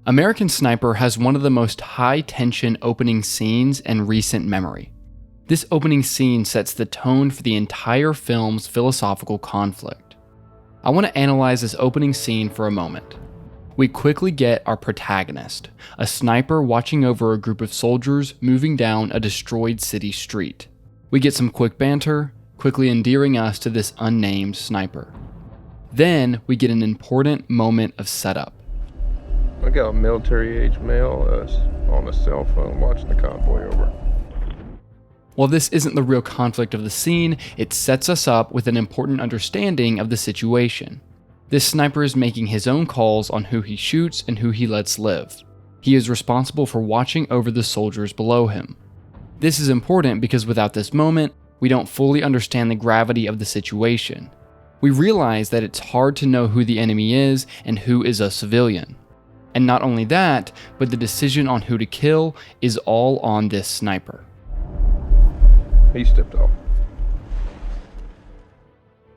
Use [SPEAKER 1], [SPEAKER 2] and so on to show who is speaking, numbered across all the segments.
[SPEAKER 1] American Sniper has one of the most high-tension opening scenes in recent memory. This opening scene sets the tone for the entire film's philosophical conflict. I want to analyze this opening scene for a moment. We quickly get our protagonist, a sniper watching over a group of soldiers moving down a destroyed city street. We get some quick banter, quickly endearing us to this unnamed sniper. Then we get an important moment of setup.
[SPEAKER 2] I got a military-age male on a cell phone watching the convoy over.
[SPEAKER 1] While this isn't the real conflict of the scene, it sets us up with an important understanding of the situation. This sniper is making his own calls on who he shoots and who he lets live. He is responsible for watching over the soldiers below him. This is important because without this moment, we don't fully understand the gravity of the situation. We realize that it's hard to know who the enemy is and who is a civilian. And not only that, but the decision on who to kill is all on this sniper.
[SPEAKER 2] He stepped off.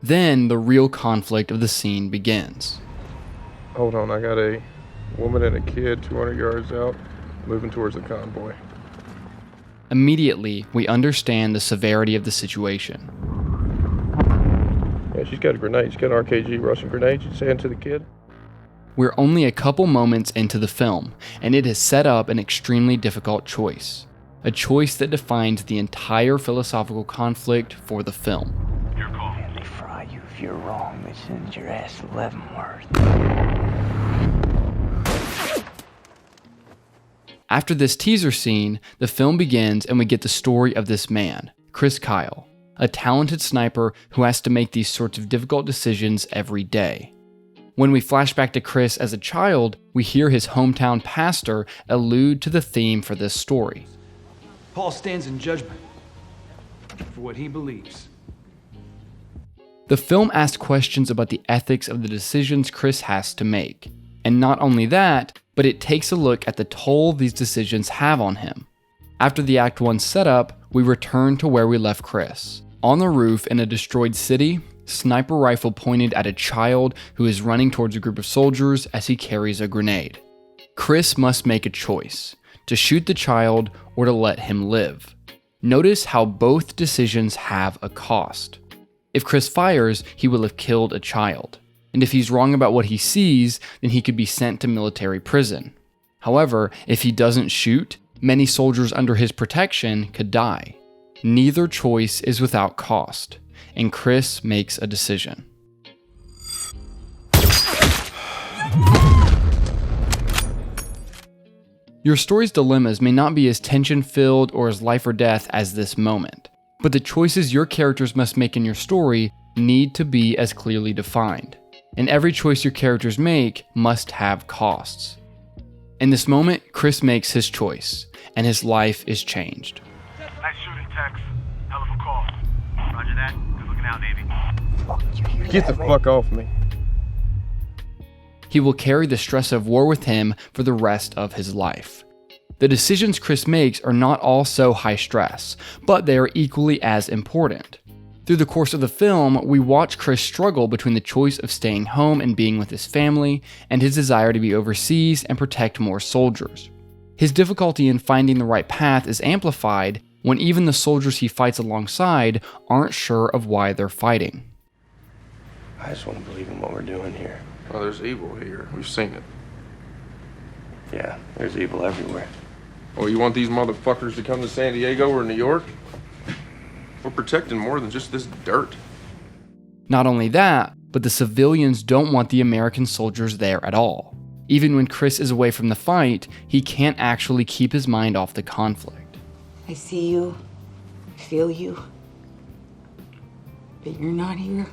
[SPEAKER 1] Then the real conflict of the scene begins.
[SPEAKER 2] Hold on, I got a woman and a kid 200 yards out, moving towards the convoy.
[SPEAKER 1] Immediately, we understand the severity of the situation.
[SPEAKER 2] Yeah, she's got a grenade. She's got an RKG Russian grenade. She's saying to the kid.
[SPEAKER 1] We're only a couple moments into the film, and it has set up an extremely difficult choice. A choice that defines the entire philosophical conflict for the film.
[SPEAKER 3] Your call. They fry you if you're wrong. They send your ass to Leavenworth.
[SPEAKER 1] After this teaser scene, the film begins and we get the story of this man, Chris Kyle, a talented sniper who has to make these sorts of difficult decisions every day. When we flash back to Chris as a child, we hear his hometown pastor allude to the theme for this story.
[SPEAKER 4] Paul stands in judgment for what he believes.
[SPEAKER 1] The film asks questions about the ethics of the decisions Chris has to make. And not only that, but it takes a look at the toll these decisions have on him. After the Act 1 setup, we return to where we left Chris. On the roof in a destroyed city, sniper rifle pointed at a child who is running towards a group of soldiers as he carries a grenade. Chris must make a choice, to shoot the child or to let him live. Notice how both decisions have a cost. If Chris fires, he will have killed a child. And if he's wrong about what he sees, then he could be sent to military prison. However, if he doesn't shoot, many soldiers under his protection could die. Neither choice is without cost, and Chris makes a decision. Your story's dilemmas may not be as tension-filled or as life or death as this moment, but the choices your characters must make in your story need to be as clearly defined. And every choice your characters make must have costs. In this moment, Chris makes his choice, and his life is changed.
[SPEAKER 5] Nice shooting, Tex. Hell of a call. Roger that. Good looking out, Navy.
[SPEAKER 2] Get the fuck off me.
[SPEAKER 1] He will carry the stress of war with him for the rest of his life. The decisions Chris makes are not all so high stress, but they are equally as important. Through the course of the film, we watch Chris struggle between the choice of staying home and being with his family, and his desire to be overseas and protect more soldiers. His difficulty in finding the right path is amplified when even the soldiers he fights alongside aren't sure of why they're fighting.
[SPEAKER 3] I just want to believe in what we're doing here.
[SPEAKER 2] Oh, there's evil here. We've seen it.
[SPEAKER 3] Yeah, there's evil everywhere.
[SPEAKER 2] Oh, you want these motherfuckers to come to San Diego or New York? We're protecting more than just this dirt.
[SPEAKER 1] Not only that, but the civilians don't want the American soldiers there at all. Even when Chris is away from the fight, he can't actually keep his mind off the conflict.
[SPEAKER 6] I see you, feel you, but you're not here.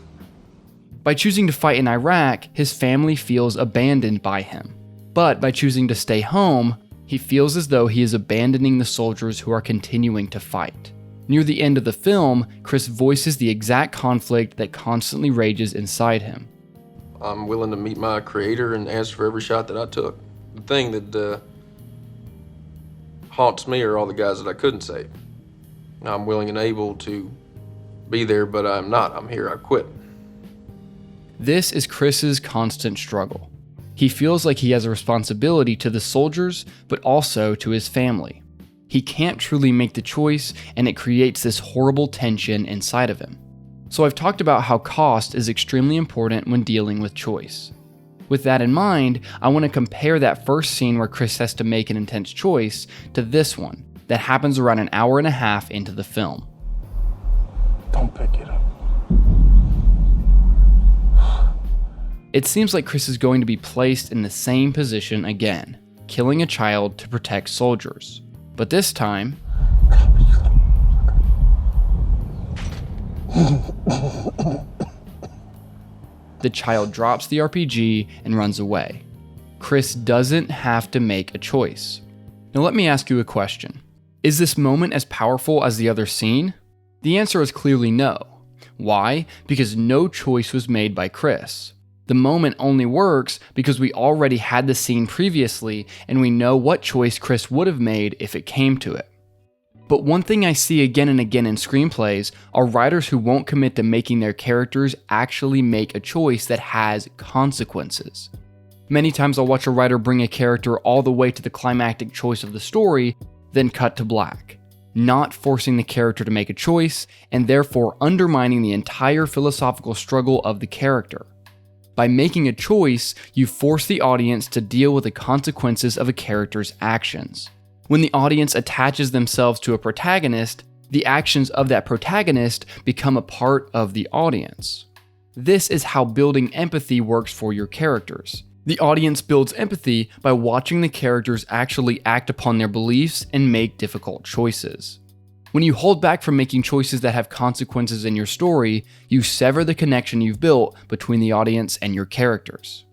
[SPEAKER 1] By choosing to fight in Iraq, his family feels abandoned by him. But by choosing to stay home, he feels as though he is abandoning the soldiers who are continuing to fight. Near the end of the film, Chris voices the exact conflict that constantly rages inside him.
[SPEAKER 2] I'm willing to meet my creator and ask for every shot that I took. The thing that haunts me are all the guys that I couldn't save. I'm willing and able to be there, but I'm not. I'm here. I quit.
[SPEAKER 1] This is Chris's constant struggle. He feels like he has a responsibility to the soldiers, but also to his family. He can't truly make the choice, and it creates this horrible tension inside of him. So I've talked about how cost is extremely important when dealing with choice. With that in mind, I want to compare that first scene where Chris has to make an intense choice to this one that happens around an hour and a half into the film.
[SPEAKER 2] Don't pick it up.
[SPEAKER 1] It seems like Chris is going to be placed in the same position again, killing a child to protect soldiers. But this time, the child drops the RPG and runs away. Chris doesn't have to make a choice. Now let me ask you a question. Is this moment as powerful as the other scene? The answer is clearly no. Why? Because no choice was made by Chris. The moment only works because we already had the scene previously and we know what choice Chris would have made if it came to it. But one thing I see again and again in screenplays are writers who won't commit to making their characters actually make a choice that has consequences. Many times I'll watch a writer bring a character all the way to the climactic choice of the story, then cut to black, not forcing the character to make a choice and therefore undermining the entire philosophical struggle of the character. By making a choice, you force the audience to deal with the consequences of a character's actions. When the audience attaches themselves to a protagonist, the actions of that protagonist become a part of the audience. This is how building empathy works for your characters. The audience builds empathy by watching the characters actually act upon their beliefs and make difficult choices. When you hold back from making choices that have consequences in your story, you sever the connection you've built between the audience and your characters.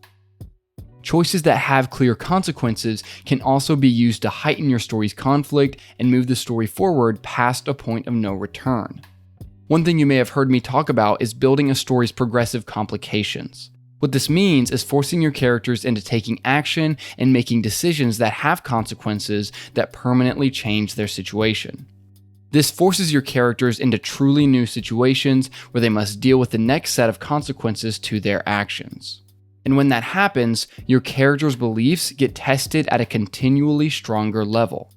[SPEAKER 1] Choices that have clear consequences can also be used to heighten your story's conflict and move the story forward past a point of no return. One thing you may have heard me talk about is building a story's progressive complications. What this means is forcing your characters into taking action and making decisions that have consequences that permanently change their situation. This forces your characters into truly new situations where they must deal with the next set of consequences to their actions. And when that happens, your characters' beliefs get tested at a continually stronger level.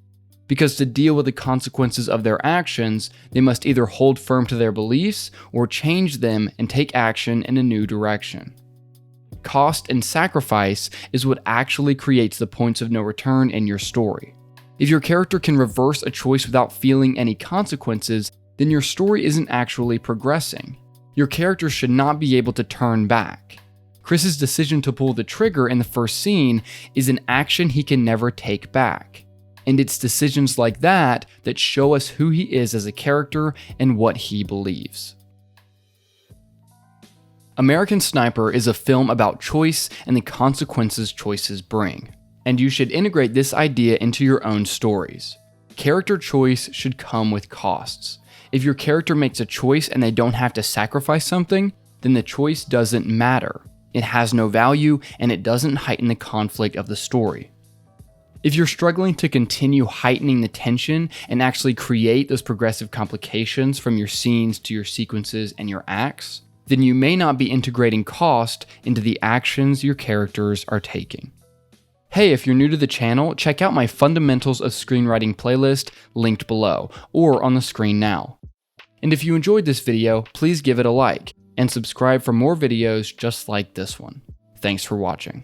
[SPEAKER 1] Because to deal with the consequences of their actions, they must either hold firm to their beliefs or change them and take action in a new direction. Cost and sacrifice is what actually creates the points of no return in your story. If your character can reverse a choice without feeling any consequences, then your story isn't actually progressing. Your character should not be able to turn back. Chris's decision to pull the trigger in the first scene is an action he can never take back. And it's decisions like that that show us who he is as a character and what he believes. American Sniper is a film about choice and the consequences choices bring. And you should integrate this idea into your own stories. Character choice should come with costs. If your character makes a choice and they don't have to sacrifice something, then the choice doesn't matter. It has no value and it doesn't heighten the conflict of the story. If you're struggling to continue heightening the tension and actually create those progressive complications from your scenes to your sequences and your acts, then you may not be integrating cost into the actions your characters are taking. Hey, if you're new to the channel, check out my Fundamentals of Screenwriting playlist linked below or on the screen now. And if you enjoyed this video, please give it a like and subscribe for more videos just like this one. Thanks for watching.